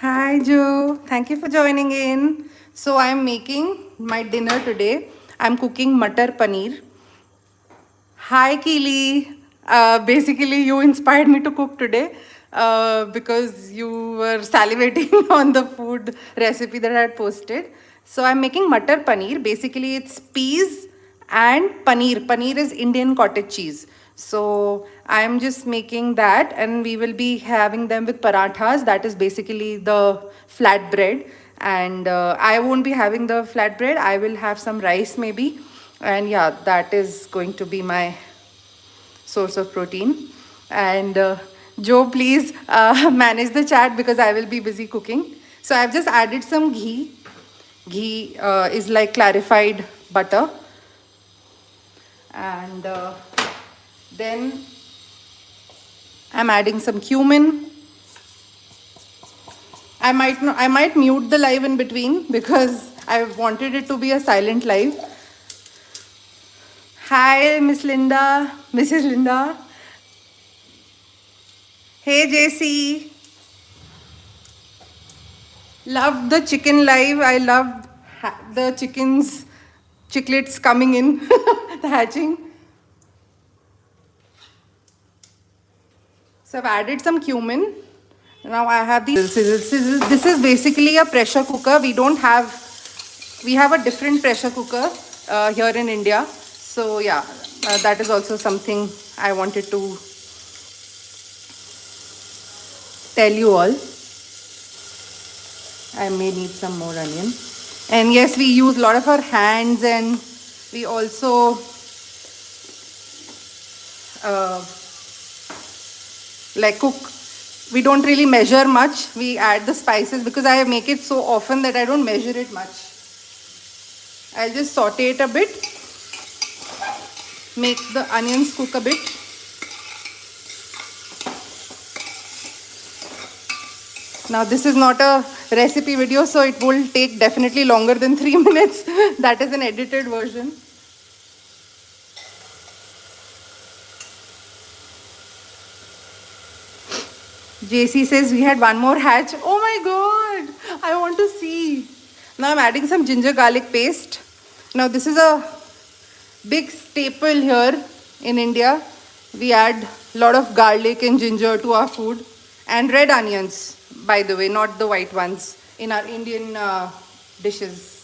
Hi Joe, thank you for joining in. So I'm making my dinner today. I'm cooking Matar Paneer. Hi Keely. Basically, you inspired me to cook today because you were salivating on the food recipe that I had posted. So I'm making Matar Paneer. Basically, it's peas and paneer. Paneer is Indian cottage cheese. So I'm just making that, and we will be having them with parathas. That is basically the flat bread. And I won't be having the flat bread. I will have some rice maybe. And yeah, that is going to be my source of protein. And Joe, please manage the chat because I will be busy cooking. So I've just added some ghee. Ghee is like clarified butter. And then I'm adding some cumin. I might mute the live in between because I wanted it to be a silent live. Hi, Miss Linda, Mrs. Linda. Hey, JC. Loved the chicken live. I loved the chicklets coming in, the hatching. So I've added some cumin. Now I have these sizzle. This is basically a pressure cooker. We have a different pressure cooker here in India. So yeah, that is also something I wanted to tell you all. I may need some more onion. And yes, we use a lot of our hands, and we also uh, like cook. We don't really measure much. We add the spices because I make it so often that I don't measure it much. I'll just saute it a bit, make the onions cook a bit. Now this is not a recipe video, so it will take definitely longer than 3 minutes. That is an edited version. JC says we had one more hatch. Oh my god, I want to see. Now I'm adding some ginger garlic paste. Now this is a big staple here in India. We add a lot of garlic and ginger to our food, and red onions, by the way, not the white ones in our Indian dishes.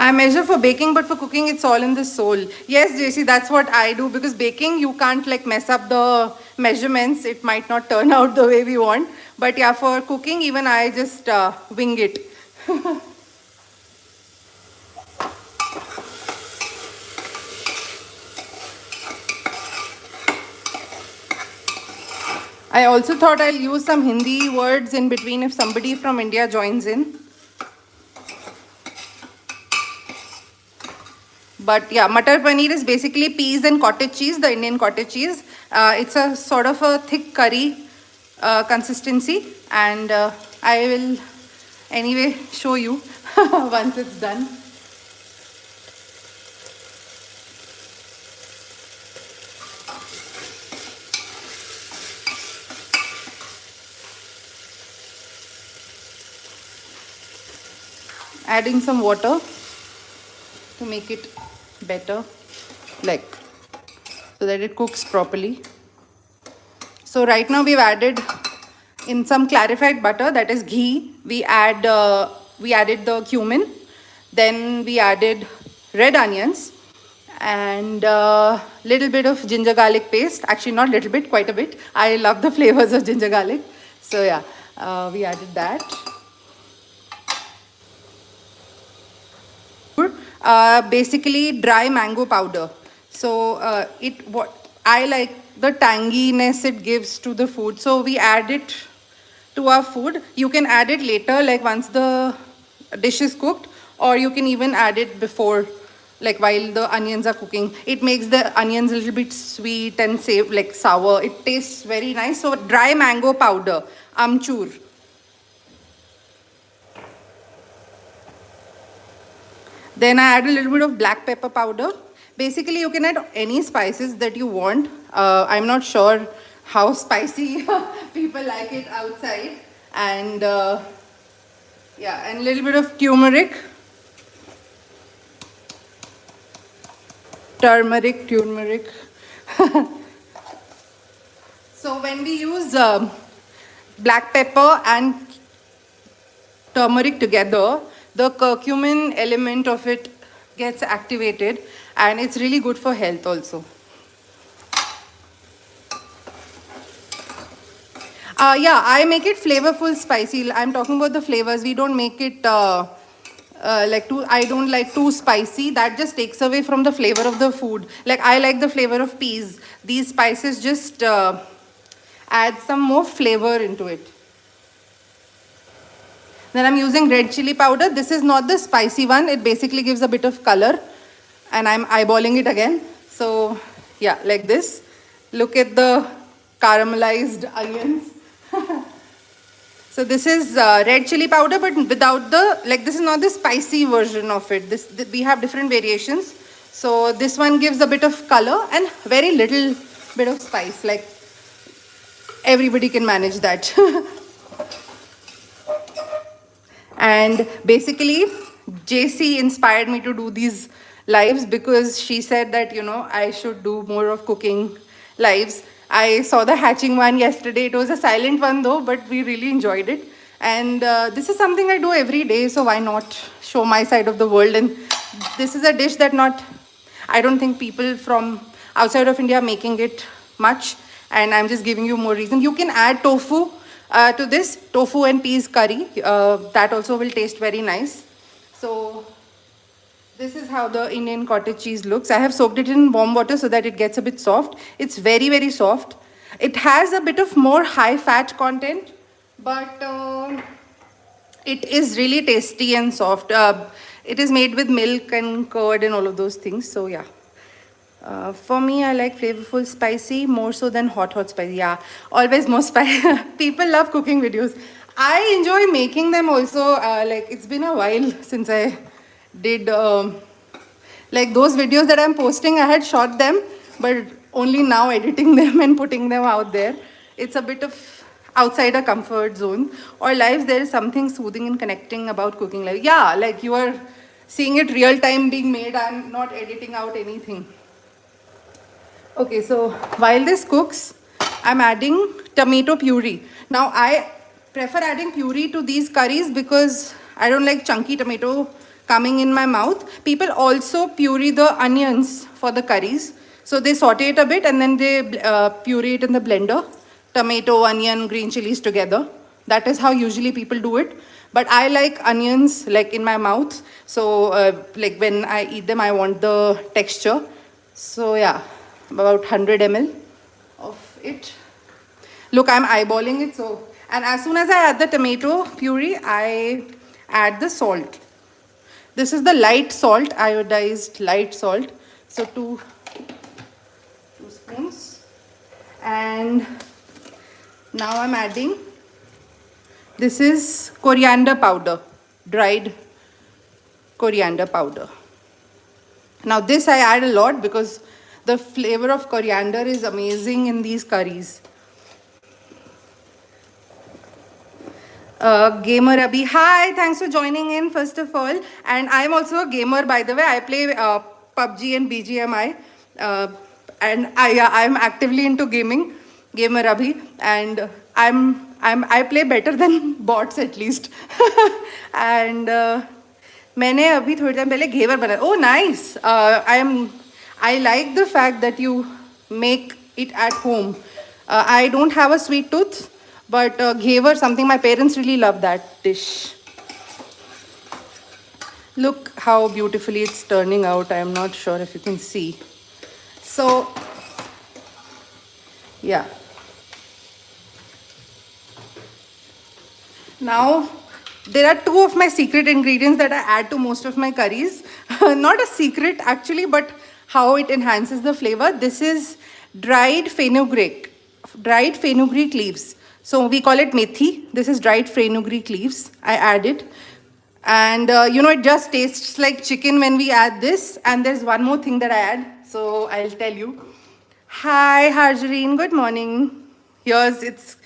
I measure for baking, but for cooking, it's all in the soul. Yes, JC, that's what I do because baking, you can't like mess up the measurements. It might not turn out the way we want. But yeah, for cooking, even I just wing it. I also thought I'll use some Hindi words in between if somebody from India joins in. But yeah, Matar Paneer is basically peas and cottage cheese, the Indian cottage cheese. It's a sort of a thick curry consistency, and I will anyway show you once it's done. Adding some water to make it better, like so that it cooks properly. So right now we've added in some clarified butter, that is ghee. We added the cumin, then we added red onions and little bit of ginger garlic paste. Actually, not little bit, quite a bit. I love the flavors of ginger garlic. So yeah, we added that. Basically dry mango powder. So what I like the tanginess it gives to the food. So we add it to our food. You can add it later, like once the dish is cooked, or you can even add it before, like while the onions are cooking. It makes the onions a little bit sweet and like sour. It tastes very nice. So dry mango powder, amchur. Then I add a little bit of black pepper powder. Basically, you can add any spices that you want. I'm not sure how spicy people like it outside. And yeah, and a little bit of turmeric. So when we use black pepper and turmeric together, the curcumin element of it gets activated, and it's really good for health also. Yeah, I make it flavorful spicy. I'm talking about the flavors. We don't make it like too, I don't like too spicy. That just takes away from the flavor of the food. Like I like the flavor of peas. These spices just add some more flavor into it. Then I'm using red chili powder. This is not the spicy one. It basically gives a bit of color. And I'm eyeballing it again. So yeah, like this. Look at the caramelized onions. So this is red chili powder, but without the, like this is not the spicy version of it. We have different variations. So this one gives a bit of color and very little bit of spice. Like everybody can manage that. And basically, JC inspired me to do these lives because she said that, you know, I should do more of cooking lives. I saw the hatching one yesterday. It was a silent one though, but we really enjoyed it. And this is something I do every day, so why not show my side of the world? And this is a dish that I don't think people from outside of India are making it much. And I'm just giving you more reason. You can add tofu to this, tofu and peas curry. That also will taste very nice. So this is how the Indian cottage cheese looks. I have soaked it in warm water so that it gets a bit soft. It's very, very soft. It has a bit of more high fat content, but it is really tasty and soft. It is made with milk and curd and all of those things. So yeah. For me, I like flavorful spicy more so than hot spicy. Yeah, always more spicy. People love cooking videos. I enjoy making them also. Like it's been a while since I did like those videos that I'm posting. I had shot them, but only now editing them and putting them out there. It's a bit of outside a comfort zone. Or lives, there is something soothing and connecting about cooking. Like yeah, like you are seeing it real time being made. I'm not editing out anything. Okay, so while this cooks, I'm adding tomato puree. Now, I prefer adding puree to these curries because I don't like chunky tomato coming in my mouth. People also puree the onions for the curries. So they saute it a bit and then they puree it in the blender. Tomato, onion, green chilies together. That is how usually people do it. But I like onions like in my mouth. So like when I eat them, I want the texture. So yeah, about 100 ml of it. Look, I'm eyeballing it. So, and as soon as I add the tomato puree, I add the salt. This is the light salt, iodized light salt. So two spoons. And now I'm adding, this is coriander powder, dried coriander powder. Now this I add a lot because the flavor of coriander is amazing in these curries. Gamer Abhi, hi, thanks for joining in first of all. And I'm also a gamer, by the way. I play PUBG and BGMI. And I'm actively into gaming, Gamer Abhi. And I play better than bots at least. And मैंने अभी थोड़ी time पहले घेवर बनाया. Oh nice. I like the fact that you make it at home. I don't have a sweet tooth, but ghevar, something my parents really love that dish. Look how beautifully it's turning out. I'm not sure if you can see. So, yeah. Now, there are two of my secret ingredients that I add to most of my curries. Not a secret actually, but how it enhances the flavor. This is dried fenugreek leaves. So we call it methi. This is dried fenugreek leaves. I add it. And you know, it just tastes like chicken when we add this. And there's one more thing that I add. So I'll tell you. Hi, Harjarene. Good morning. here's it's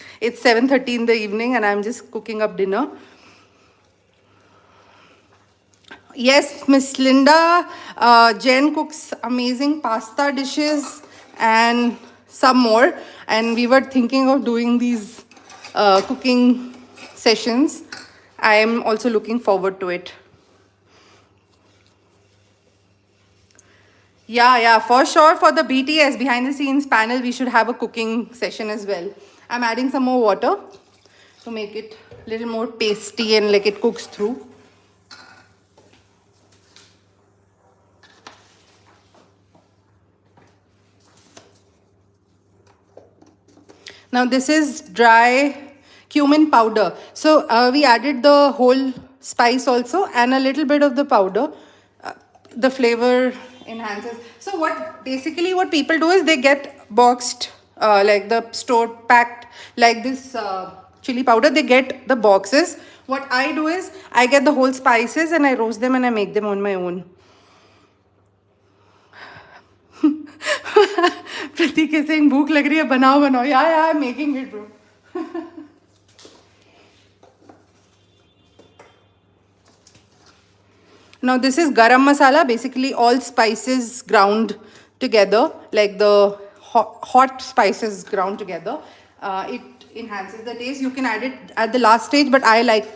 7:30 in the evening and I'm just cooking up dinner. Yes, Miss Linda, Jen cooks amazing pasta dishes and some more. And we were thinking of doing these cooking sessions. I am also looking forward to it. Yeah, for sure. For the BTS behind the scenes panel, we should have a cooking session as well. I'm adding some more water to make it a little more pasty and like it cooks through. Now this is dry cumin powder. So we added the whole spice also and a little bit of the powder. The flavor enhances. So what people do is they get boxed like the store packed like this chili powder. They get the boxes. What I do is I get the whole spices and I roast them and I make them on my own. Pratik is saying भूख लग रही है बनाओ बनाओ. Yeah, I'm making it, bro. Now this is garam masala, basically all spices ground together, like the hot spices ground together. It enhances the taste. You can add it at the last stage, but I like,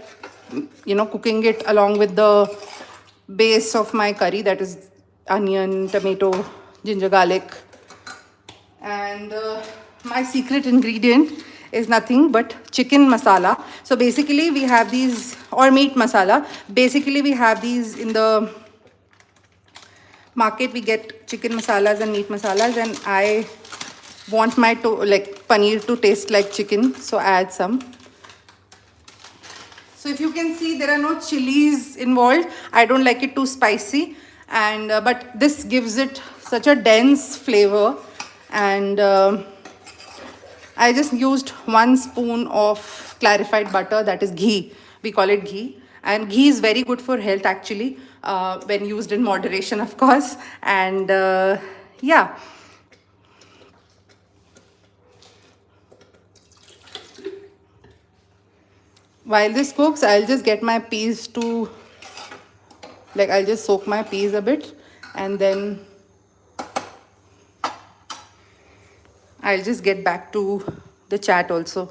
cooking it along with the base of my curry, that is onion, tomato, ginger, garlic. And my secret ingredient is nothing but chicken masala. So basically we have these, or meat masala. Basically we have these in the market. We get chicken masalas and meat masalas, and I want my paneer to taste like chicken, so I add some. So if you can see, there are no chilies involved. I don't like it too spicy, and but this gives it such a dense flavor. And I just used 1 spoon of clarified butter, that is ghee. We call it ghee. And ghee is very good for health actually, when used in moderation, of course. And yeah. While this cooks, I'll just get my peas to, I'll just soak my peas a bit, and then I'll just get back to the chat also.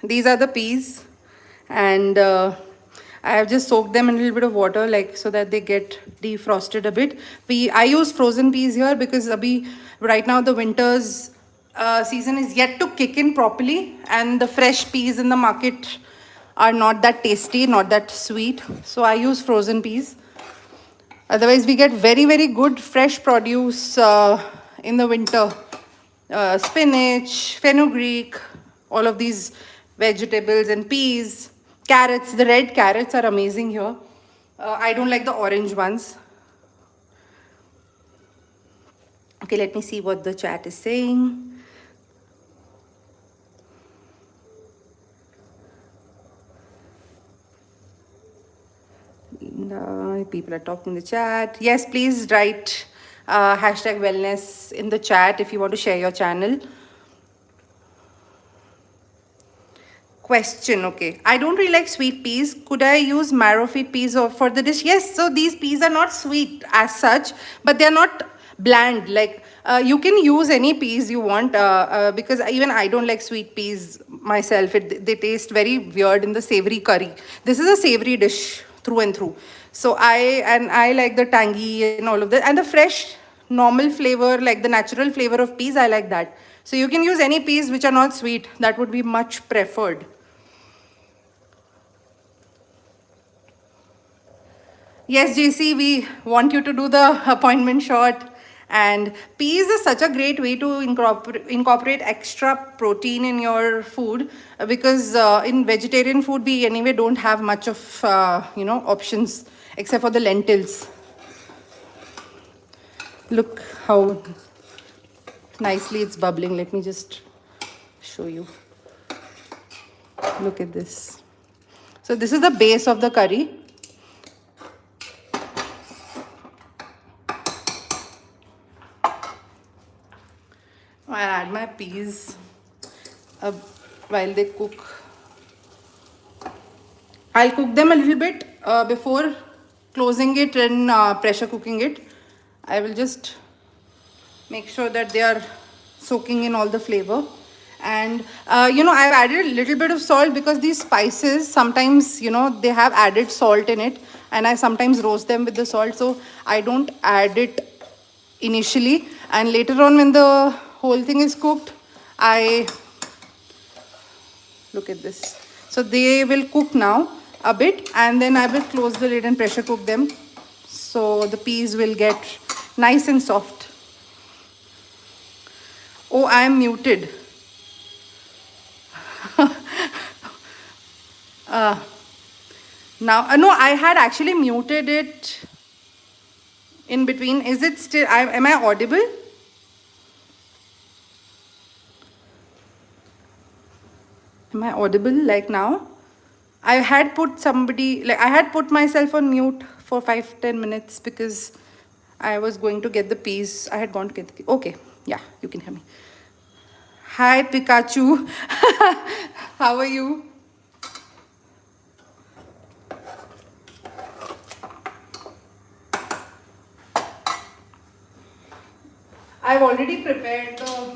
These are the peas, and I have just soaked them in a little bit of water, so that they get defrosted a bit. I use frozen peas here because right now the winter's season is yet to kick in properly, and the fresh peas in the market are not that tasty, not that sweet. So I use frozen peas. Otherwise, we get very, very good fresh produce in the winter. Spinach, fenugreek, all of these vegetables and peas, carrots. The red carrots are amazing here. I don't like the orange ones. Okay, let me see what the chat is saying. People are talking in the chat. Yes, please write hashtag wellness in the chat if you want to share your channel. Question, okay. I don't really like sweet peas. Could I use marrow feed peas for the dish? Yes, so these peas are not sweet as such, but they're not bland. Like you can use any peas you want, because even I don't like sweet peas myself. They taste very weird in the savory curry. This is a savory dish through and through. So I like the tangy and all of that, and the fresh normal flavor, like the natural flavor of peas, I like that. So you can use any peas which are not sweet. That would be much preferred. Yes, JC, we want you to do the appointment shot. And peas is such a great way to incorporate extra protein in your food, because in vegetarian food we anyway don't have much of options except for the lentils. Look how nicely it's bubbling. Let me just show you. Look at this. So this is the base of the curry. I'll add my peas while they cook. I'll cook them a little bit before closing it and pressure cooking it. I will just make sure that they are soaking in all the flavor. And I've added a little bit of salt because these spices sometimes, they have added salt in it, and I sometimes roast them with the salt, so I don't add it initially, and later on when the whole thing is cooked, I look at this. So they will cook now a bit, and then I will close the lid and pressure cook them, so the peas will get nice and soft. Oh, I am muted. Now, no, I had actually muted it in between. Is it still, am I audible? Am I audible like now? I had put myself on mute for 5-10 minutes because I was going to get the peas. I had gone to get the peas. Okay, yeah, you can hear me. Hi, Pikachu. How are you? I've already prepared the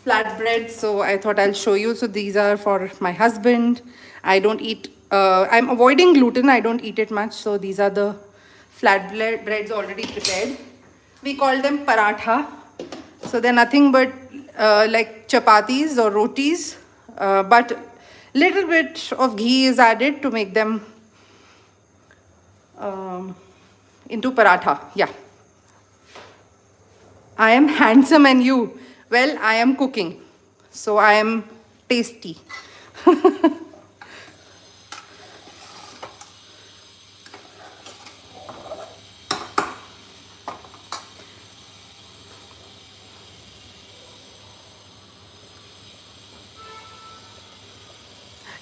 flatbread, so I thought I'll show you. So these are for my husband. I don't eat, I'm avoiding gluten. I don't eat it much. So these are the flatbreads already prepared. We call them paratha. So they're nothing but like chapatis or rotis, but little bit of ghee is added to make them into paratha. Yeah. I am handsome and you? Well, I am cooking, so I am tasty.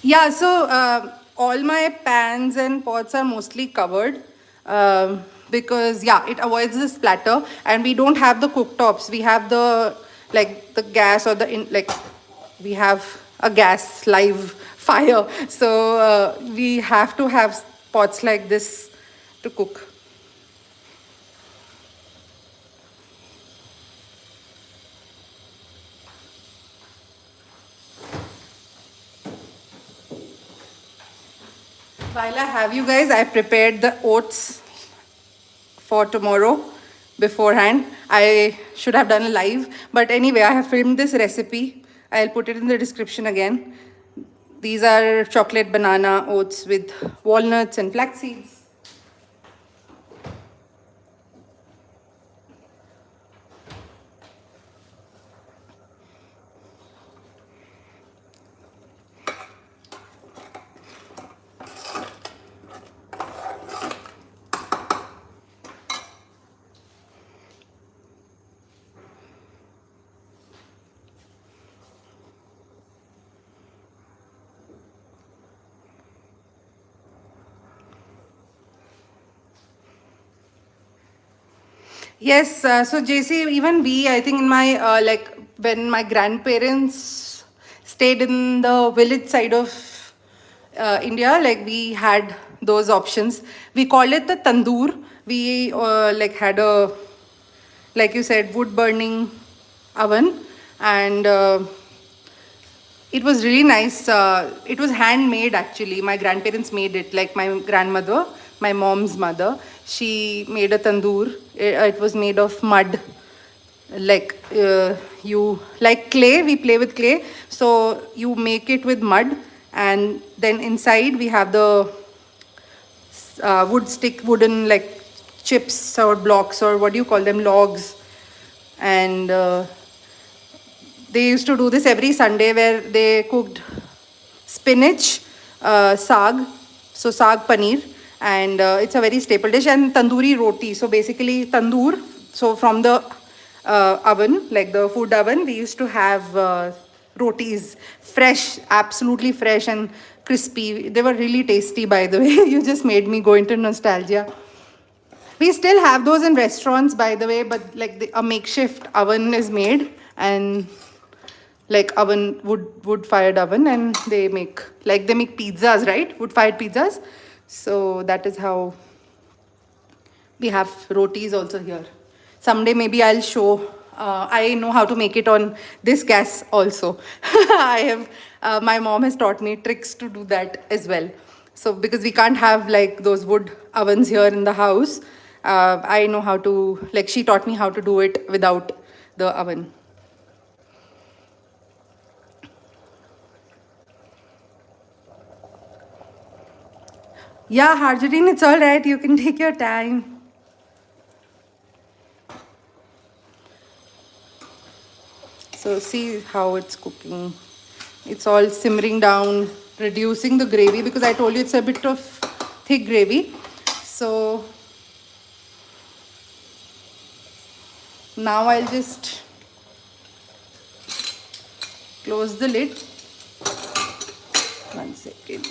Yeah, so all my pans and pots are mostly covered. Because yeah, it avoids the splatter, and we don't have the cooktops. We have the gas, or we have a gas live fire, so we have to have pots like this to cook. While I have you guys, I prepared the oats for tomorrow beforehand. I should have done a live, but anyway, I have filmed this recipe. I'll put it in the description again. These are chocolate banana oats with walnuts and flax seeds. Yes, so JC, even we, I think in my, when my grandparents stayed in the village side of India, like we had those options. We called it the tandoor. We had a like you said, wood burning oven, and it was really nice. It was handmade actually. My grandparents made it. Like my grandmother, my mom's mother, she made a tandoor. It was made of mud. Like you like clay. We play with clay. So you make it with mud, and then inside we have the wooden like chips or blocks, or what do you call them, logs, and they used to do this every Sunday where they cooked spinach, saag, so saag paneer, and it's a very staple dish, and tandoori roti. So basically, tandoor. So from the oven, like the food oven, we used to have rotis, fresh, absolutely fresh and crispy. They were really tasty, by the way. You just made me go into nostalgia. We still have those in restaurants, by the way, but like a makeshift oven is made, and like oven, wood fired oven, and they make pizzas, right? Wood fired pizzas. So that is how we have rotis also here. Someday maybe I'll show. I know how to make it on this gas also. I have my mom has taught me tricks to do that as well. So because we can't have like those wood ovens here in the house, I know how to, like, she taught me how to do it without the oven. Yeah, Harjarene, it's all right. You can take your time. So see how it's cooking. It's all simmering down, reducing the gravy, because I told you it's a bit of thick gravy. So now I'll just close the lid. One second.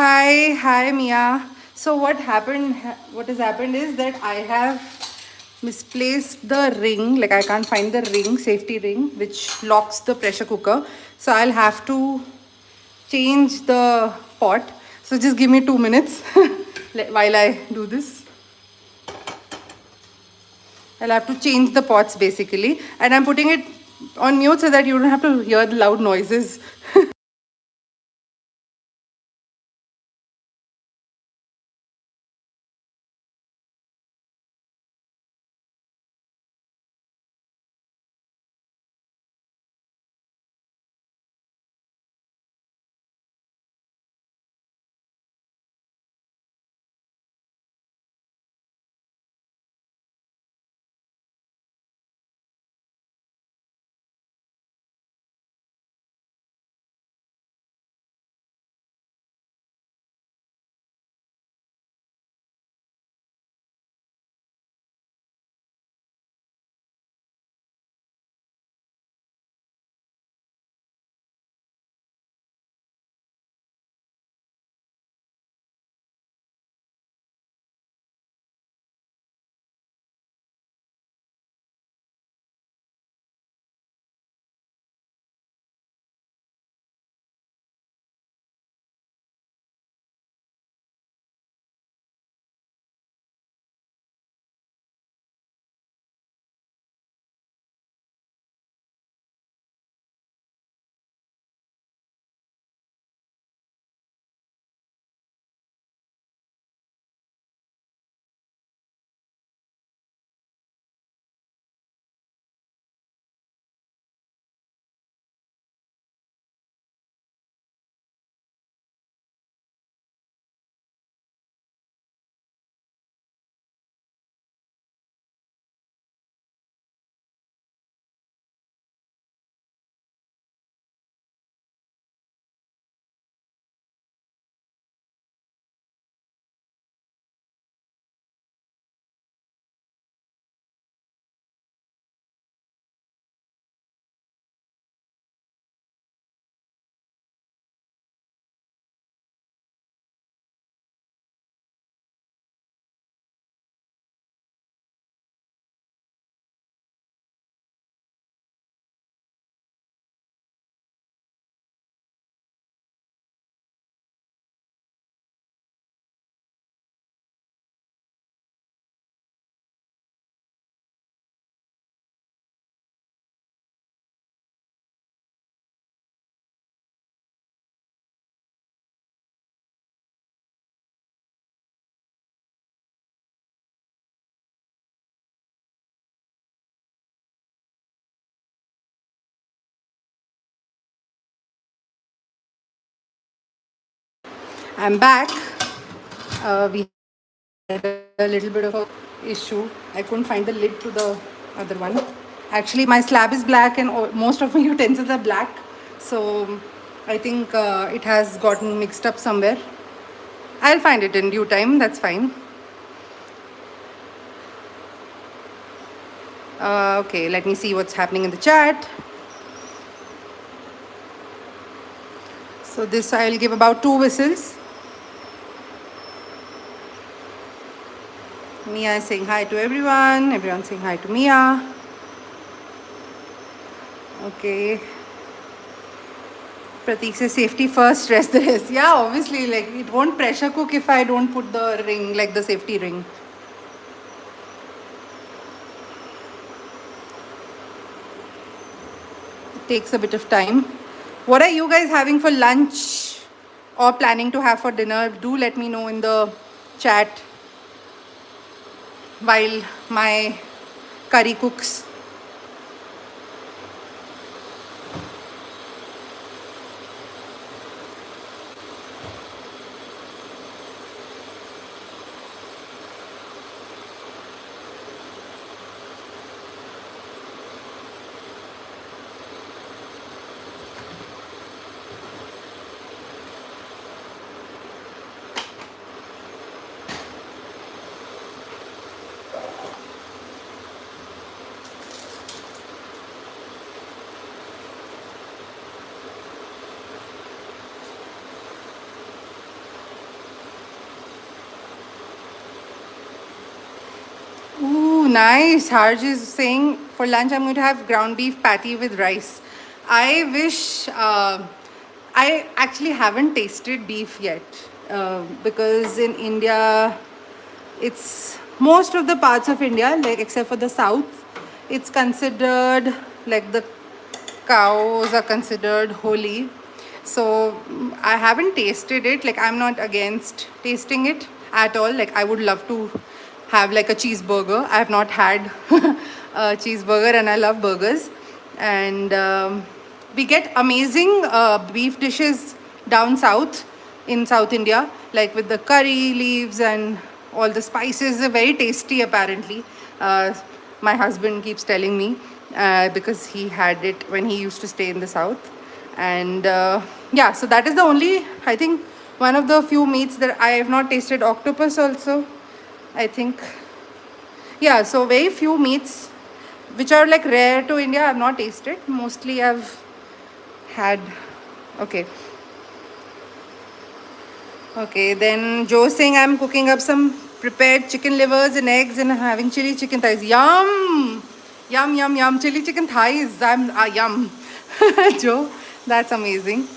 Hi, Mia. So what has happened is that I have misplaced the ring. Like I can't find the ring, safety ring, which locks the pressure cooker. So I'll have to change the pot. So just give me 2 minutes while I do this. I'll have to change the pots basically, and I'm putting it on mute so that you don't have to hear the loud noises. I'm back. We had a little bit of a issue. I couldn't find the lid to the other one. Actually, my slab is black and most of my utensils are black. So I think it has gotten mixed up somewhere. I'll find it in due time. That's fine. Okay, let me see what's happening in the chat. So this I'll give about 2 whistles. Mia is saying hi to everyone. Everyone's saying hi to Mia. Okay. Pratik says safety first, rest the rest. Yeah, obviously, like it won't pressure cook if I don't put the ring, like the safety ring. It takes a bit of time. What are you guys having for lunch or planning to have for dinner? Do let me know in the chat while my curry cooks. Ooh, nice. Harj is saying for lunch I'm going to have ground beef patty with rice. I wish I actually haven't tasted beef yet because in India, it's most of the parts of India, like except for the south, it's considered like the cows are considered holy. So I haven't tasted it. Like I'm not against tasting it at all. Like I would love to have like a cheeseburger. I have not had a cheeseburger and I love burgers. And we get amazing beef dishes down south in South India, like with the curry leaves and all the spices. Are very tasty apparently. My husband keeps telling me because he had it when he used to stay in the south. And yeah, so that is the only, I think, one of the few meats that I have not tasted. Octopus also, I think. Yeah, so very few meats which are like rare to India I have not tasted. Mostly I've had. Okay. Okay, then Joe saying I'm cooking up some prepared chicken livers and eggs and having chili chicken thighs. Yum! Yum, yum, yum. Chili chicken thighs. Yum. Joe, that's amazing.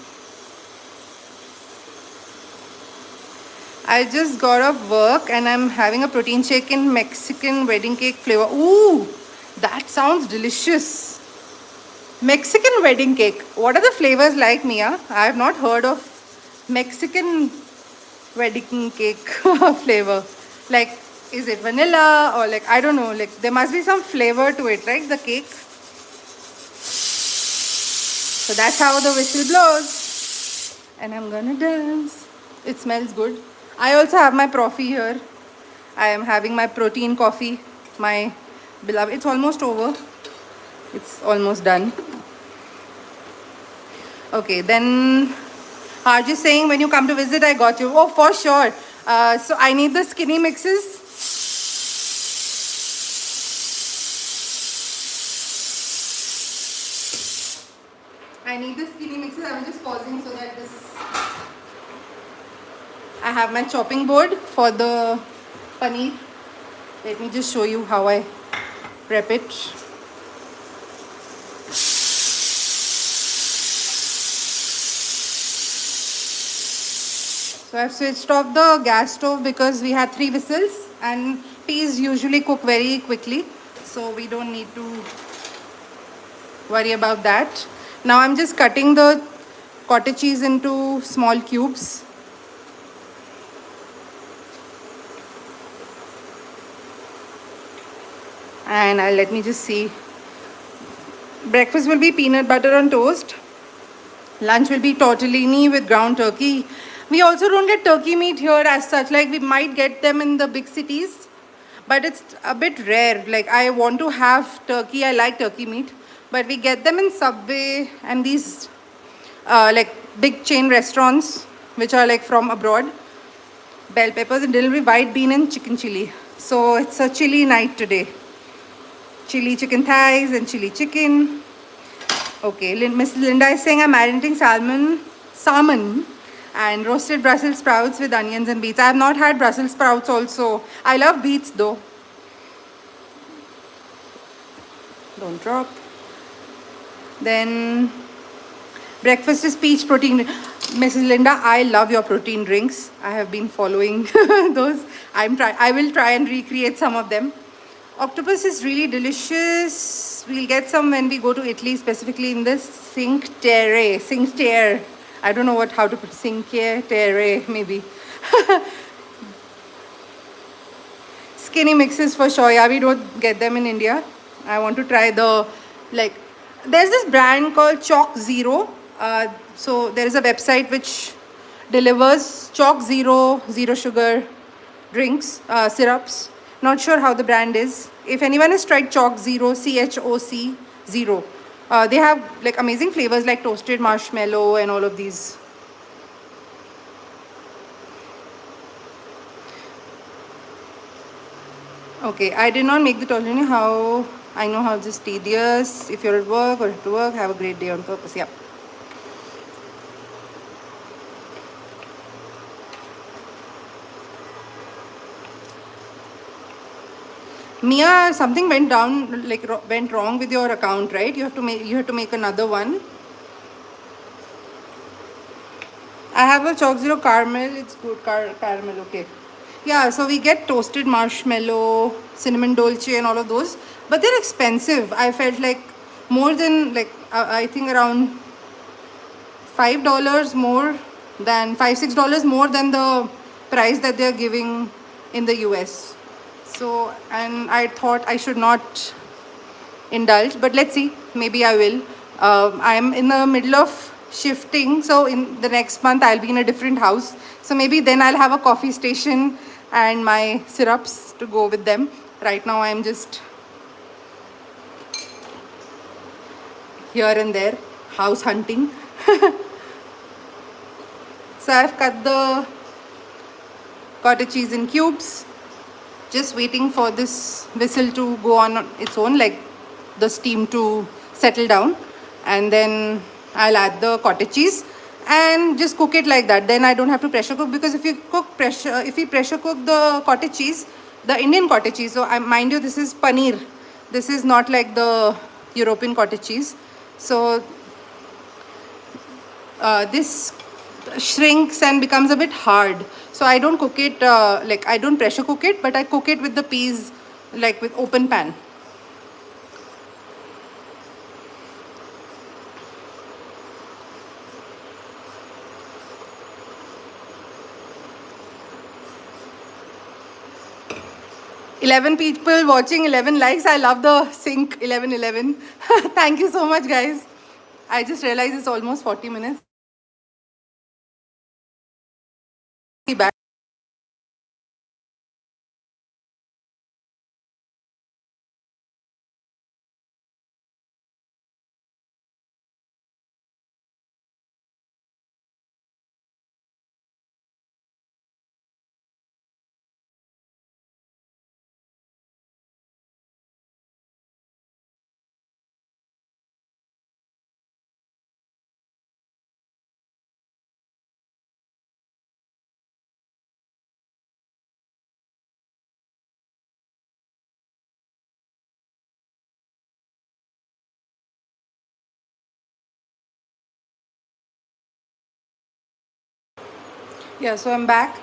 I just got off work and I'm having a protein shake in Mexican wedding cake flavor. Ooh, that sounds delicious. Mexican wedding cake. What are the flavors like, Mia? I have not heard of Mexican wedding cake flavor. Like, is it vanilla or like, I don't know, like there must be some flavor to it, right? The cake. So that's how the whistle blows. And I'm gonna dance. It smells good. I also have my profi here. I am having my protein coffee, my beloved. It's almost over. It's almost done. Okay, then Harj is saying when you come to visit, I got you. Oh, for sure. So I need the skinny mixes. I need the skinny mixes. I was just pausing so that this. I have my chopping board for the paneer. Let me just show you how I prep it. So I've switched off the gas stove because we had 3 whistles and peas usually cook very quickly. So we don't need to worry about that. Now I'm just cutting the cottage cheese into small cubes. And let me just see. Breakfast will be peanut butter on toast. Lunch will be tortellini with ground turkey. We also don't get turkey meat here as such. Like we might get them in the big cities, but it's a bit rare. Like I want to have turkey. I like turkey meat, but we get them in Subway and these like big chain restaurants which are like from abroad. Bell peppers and delivery, white bean and chicken chili. So it's a chili night today. Chili chicken thighs and chili chicken. Okay, Miss Linda is saying I'm marinating salmon and roasted Brussels sprouts with onions and beets. I have not had Brussels sprouts also. I love beets though. Don't drop. Then breakfast is peach protein. Mrs. Linda, I love your protein drinks. I have been following those. I will try and recreate some of them. Octopus is really delicious. We'll get some when we go to Italy, specifically in this Cinque Terre. I don't know how to put Cinque Terre, maybe. Skinny mixes for sure. Yeah, we don't get them in India. I want to try there's this brand called Chalk Zero. So there is a website which delivers Chalk Zero, zero sugar drinks, syrups. Not sure how the brand is. If anyone has tried Chalk Zero, CHOC Zero, they have like amazing flavors like toasted marshmallow and all of these. Okay, I did not make the tortellini. How I know how this tedious. If you're at work or have to work, have a great day on purpose. Yeah. Mia, something went down, like went wrong with your account, right? You have to make another one. I have a Chalk Zero caramel. It's good caramel. Okay. Yeah. So we get toasted marshmallow, cinnamon dolce, and all of those, but they're expensive. I felt like more than like I think around $5 more than $5-6 more than the price that they're giving in the US. So, and I thought I should not indulge, but let's see, maybe I will. I'm in the middle of shifting, so in the next month I'll be in a different house, so maybe then I'll have a coffee station and my syrups to go with them. Right now I'm just here and there house hunting. So I've cut the cottage cheese in cubes, just waiting for this whistle to go on its own, like the steam to settle down, and then I'll add the cottage cheese and just cook it like that. Then I don't have to pressure cook, because if you pressure cook the cottage cheese, the Indian cottage cheese, so mind you, this is paneer, this is not like the European cottage cheese, so this shrinks and becomes a bit hard. So I don't cook it like I don't pressure cook it, but I cook it with the peas, like with open pan. Eleven people watching, 11 likes. I love the sync 1111. Thank you so much, guys. I just realized it's almost 40 minutes. Be back. Yeah, so I'm back.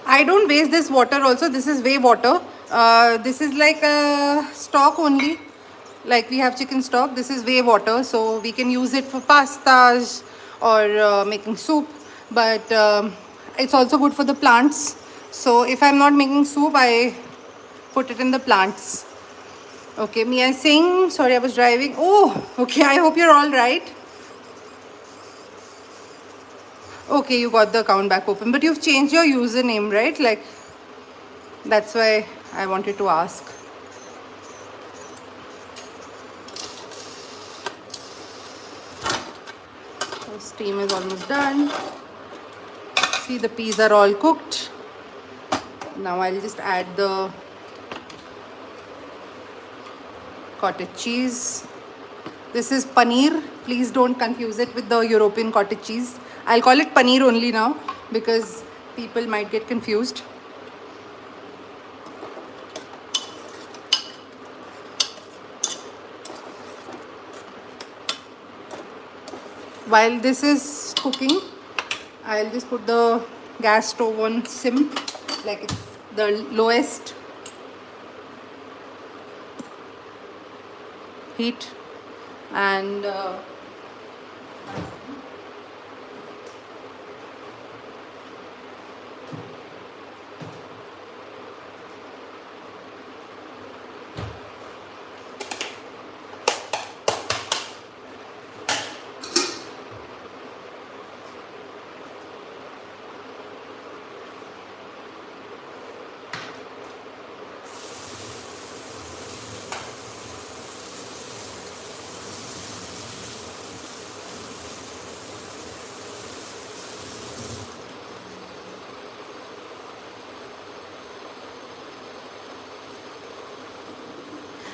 I don't waste this water also. This is whey water. This is like a stock only. Like we have chicken stock. This is whey water. So we can use it for pastas or making soup. But it's also good for the plants. So if I'm not making soup, I put it in the plants. Okay, me I sing. Sorry, I was driving. Oh, okay. I hope you're all right. Okay, you got the account back open, but you've changed your username, right? Like, that's why I wanted to ask. So steam is almost done. See, the peas are all cooked. Now I'll just add the cottage cheese. This is paneer. Please don't confuse it with the European cottage cheese. I'll call it paneer only now because people might get confused. While this is cooking, I'll just put the gas stove on sim, like it's the lowest heat, and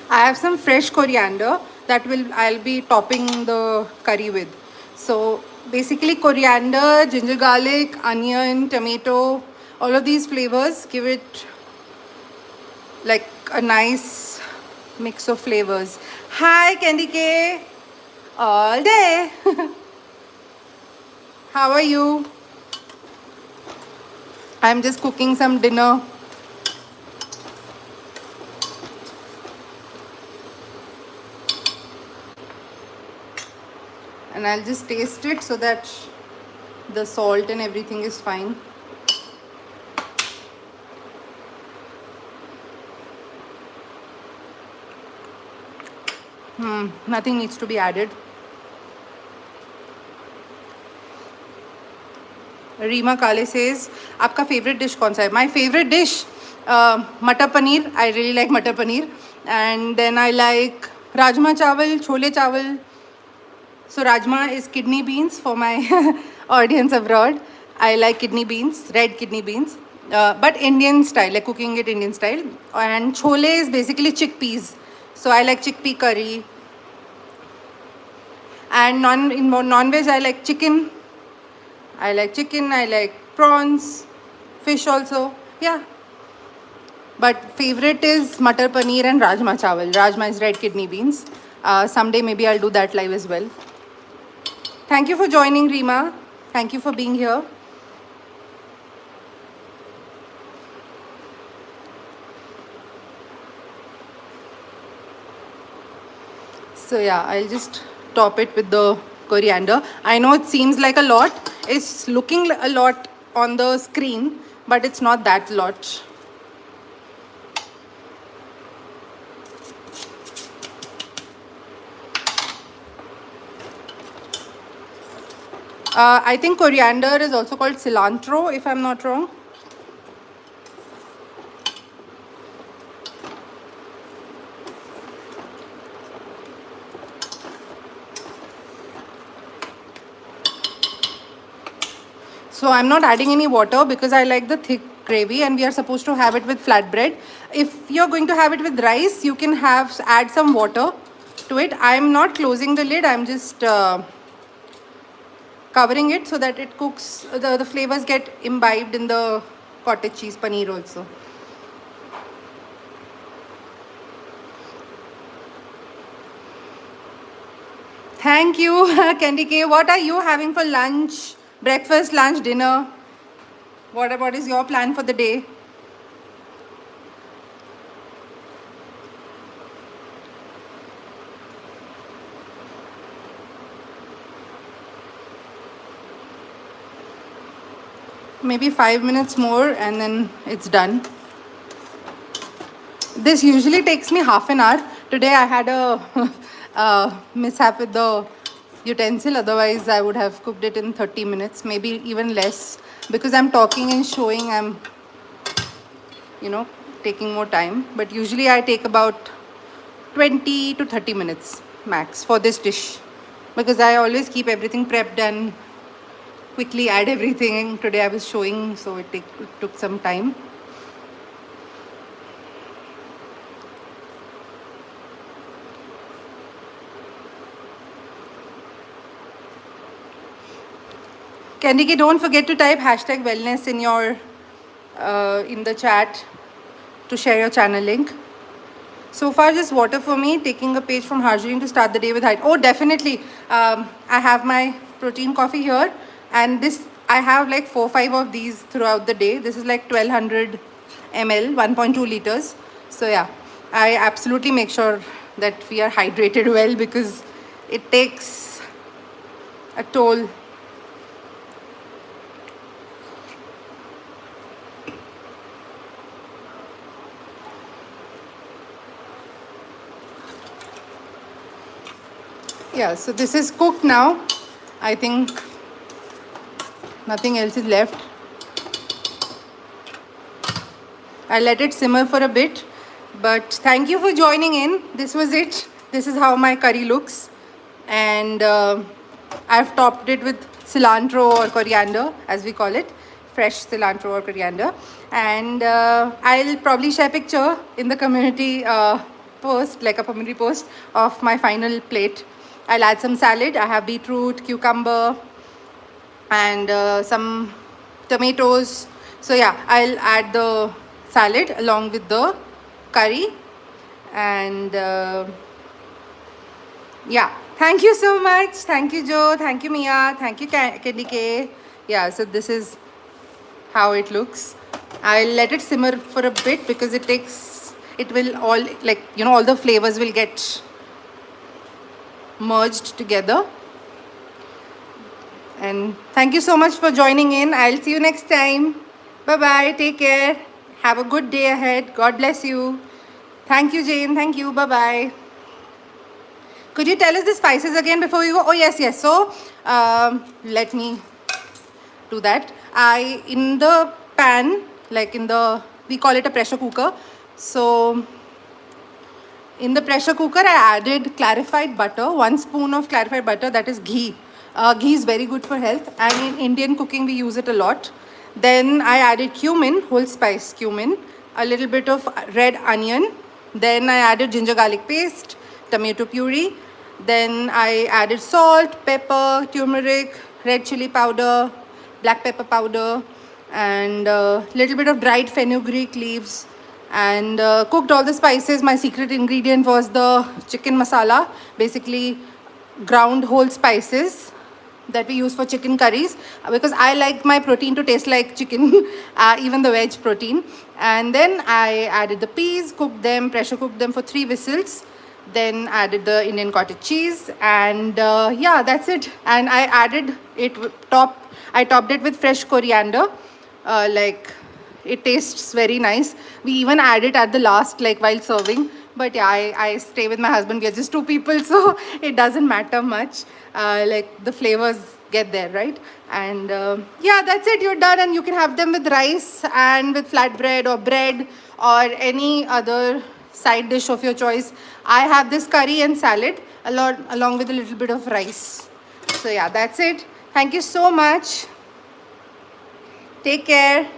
I have some fresh coriander that I'll be topping the curry with. So basically coriander, ginger garlic, onion, tomato, all of these flavors give it like a nice mix of flavors. Hi, Candy K. All day. How are you? I'm just cooking some dinner. And I'll just taste it so that the salt and everything is fine. Nothing needs to be added. Reema Kale says, आपका favorite dish कौन सा है? My favorite dish, matar paneer. I really like matar paneer. And then I like rajma chawal, chole chawal. So rajma is kidney beans for my audience abroad. I like kidney beans, red kidney beans. But Indian style, like cooking it Indian style. And chole is basically chickpeas. So I like chickpea curry. And non-veg, I like chicken. I like prawns, fish also. Yeah. But favorite is matar paneer and rajma chawal. Rajma is red kidney beans. Someday maybe I'll do that live as well. Thank you for joining, Reema. Thank you for being here. So yeah, I'll just top it with the coriander. I know it seems like a lot. It's looking a lot on the screen, but it's not that lot. I think coriander is also called cilantro, if I'm not wrong. So I'm not adding any water because I like the thick gravy and we are supposed to have it with flatbread. If you're going to have it with rice, you can add some water to it. I'm not closing the lid. I'm just covering it so that it cooks. The flavors get imbibed in the cottage cheese paneer also. Thank you, Candy K. What are you having for lunch? Breakfast, lunch, dinner? What is your plan for the day? Maybe 5 minutes more and then it's done. This usually takes me half an hour. Today I had a mishap with the utensil. Otherwise I would have cooked it in 30 minutes, maybe even less. Because I'm talking and showing, I'm, taking more time. But usually I take about 20 to 30 minutes max for this dish. Because I always keep everything prepped and quickly add everything. Today I was showing, so it took some time. Candy, don't forget to type hashtag wellness in your in the chat to share your channel link. So far, just water for me. Taking a page from Harjarene to start the day with height. Oh, definitely. I have my protein coffee here, and this I have like 4-5 of these throughout the day. This is like 1200 ml, 1.2 liters. So yeah, I absolutely make sure that we are hydrated well because it takes a toll. Yeah, so this is cooked now. I think nothing else is left. I'll let it simmer for a bit. But thank you for joining in. This was it. This is how my curry looks. And I've topped it with cilantro or coriander, as we call it. Fresh cilantro or coriander. And I'll probably share a picture in the community post, like a community post of my final plate. I'll add some salad. I have beetroot, cucumber, and some tomatoes. So yeah, I'll add the salad along with the curry And yeah, thank you so much. Thank you, Joe. Thank you, Mia. Thank you, Candy K. Yeah, so this is how it looks. I'll let it simmer for a bit because it will all, like, all the flavors will get merged together. And thank you so much for joining in. I'll see you next time. Bye bye. Take care. Have a good day ahead. God bless you. Thank you, Jane. Thank you. Bye bye. Could you tell us the spices again before you go? Oh, yes, yes. So, let me do that. In the pan, like we call it a pressure cooker. So, in the pressure cooker, I added clarified butter, 1 spoon of clarified butter, that is ghee. Ghee is very good for health, and in Indian cooking, we use it a lot. Then I added cumin, whole spice cumin, a little bit of red onion. Then I added ginger garlic paste, tomato puree. Then I added salt, pepper, turmeric, red chili powder, black pepper powder, and a little bit of dried fenugreek leaves, and cooked all the spices. My secret ingredient was the chicken masala, basically ground whole spices that we use for chicken curries, because I like my protein to taste like chicken, even the veg protein. And then I added the peas, pressure cooked them for 3 whistles. Then added the Indian cottage cheese, and yeah, that's it. And I added it I topped it with fresh coriander. Like, it tastes very nice. We even add it at the last, like while serving. But yeah, I stay with my husband. We're just 2 people, so it doesn't matter much. Like, the flavors get there, right? And yeah, that's it. You're done, and you can have them with rice and with flatbread or bread or any other side dish of your choice. I have this curry and salad along with a little bit of rice. So yeah, that's it. Thank you so much. Take care.